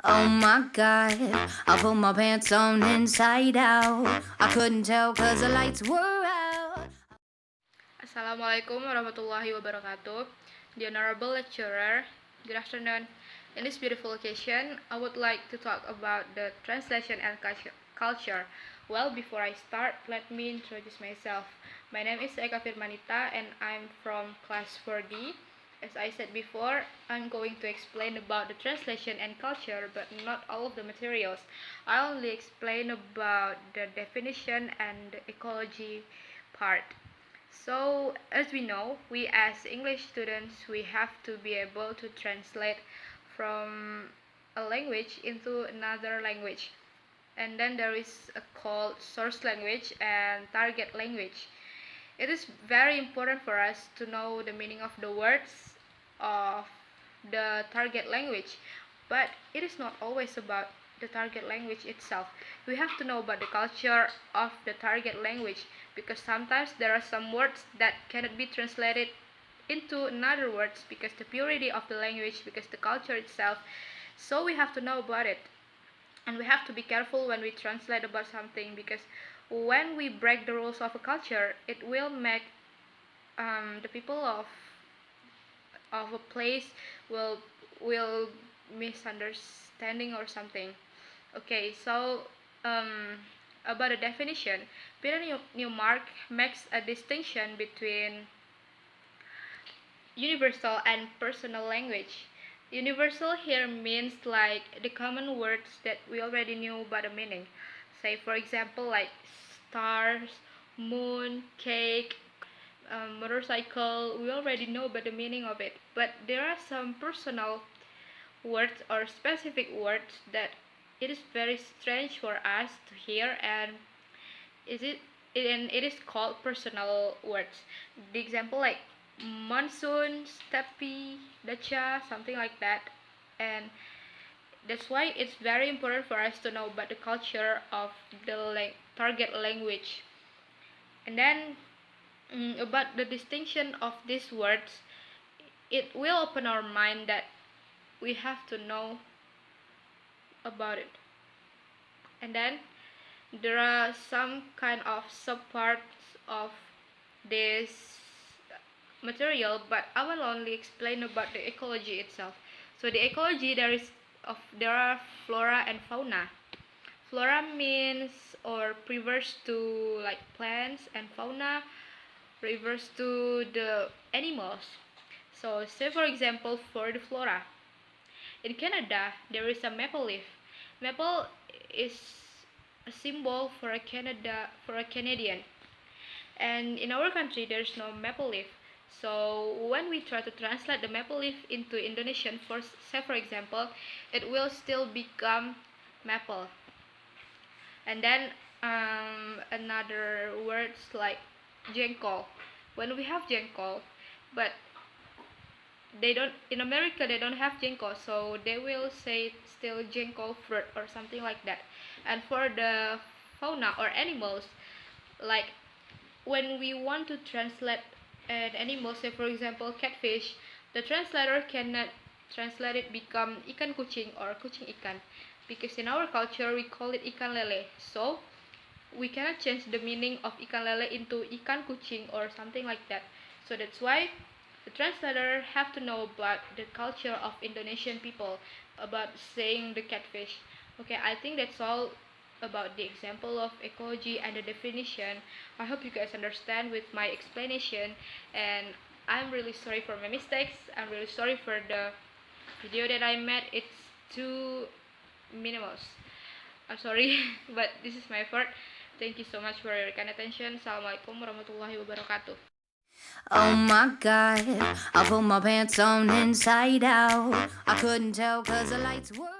Oh my god, I put my pants on inside out. I couldn't tell cause the lights were out. Assalamualaikum warahmatullahi wabarakatuh. The Honorable Lecturer, good afternoon. In this beautiful occasion, I would like to talk about the translation and culture. Well, before I start, let me introduce myself. My name is EKA FIRMANITA and I'm from class 4D. As I said before, I'm going to explain about the translation and culture, but not all of the materials. I only explain about the definition and the ecology part. So, as we know, we as English students, we have to be able to translate from a language into another language. And then there is a called source language and target language. It is very important for us to know the meaning of the words of the target language, but it is not always about the target language itself. We have to know about the culture of the target language, because sometimes there are some words that cannot be translated into another words because the purity of the language, because the culture itself. So we have to know about it, and we have to be careful when we translate about something, because when we break the rules of a culture, it will make the people of a place will will misunderstanding or something. Okay, so about the definition, Peter Newmark makes a distinction between universal and personal language. Universal here means like the common words that we already knew by the meaning. Say for example like stars, moon, cake, motorcycle. We already know by the meaning of it. But there are some personal words or specific words that it is very strange for us to hear, and is it and it is called personal words. The example like monsoon, steppe, dacha, something like that. And that's why it's very important for us to know about the culture of the target language. And then about the distinction of these words, it will open our mind that we have to know about it. And then there are some kind of subparts of this material, but I will only explain about the ecology itself. So the ecology, there are flora and fauna. Flora means or refers to like plants, and fauna refers to the animals. So say for example for the flora, in Canada there is a maple leaf. Maple is a symbol for a Canadian. And in our country there's no maple leaf. So when we try to translate the maple leaf into Indonesian, for say for example, it will still become maple. And then another words like jengkol. When we have jengkol, but they don't in America they don't have jengkol, so they will say still jengkol fruit or something like that. And for the fauna or animals, like when we want to translate an animal, say for example catfish, the translator cannot translate it become ikan kucing or kucing ikan, because in our culture we call it ikan lele. So we cannot change the meaning of ikan lele into ikan kucing or something like that. So that's why the translator have to know about the culture of Indonesian people about saying the catfish. Okay, I think that's all about the example of ecology and the definition. I hope you guys understand with my explanation, and I'm really sorry for my mistakes. I'm really sorry for the video that I made. It's too minimal. I'm sorry, but this is my effort. Thank you so much for your kind attention. Assalamualaikum warahmatullahi wabarakatuh. Oh my god, I put my pants on inside out. I couldn't tell cause the lights were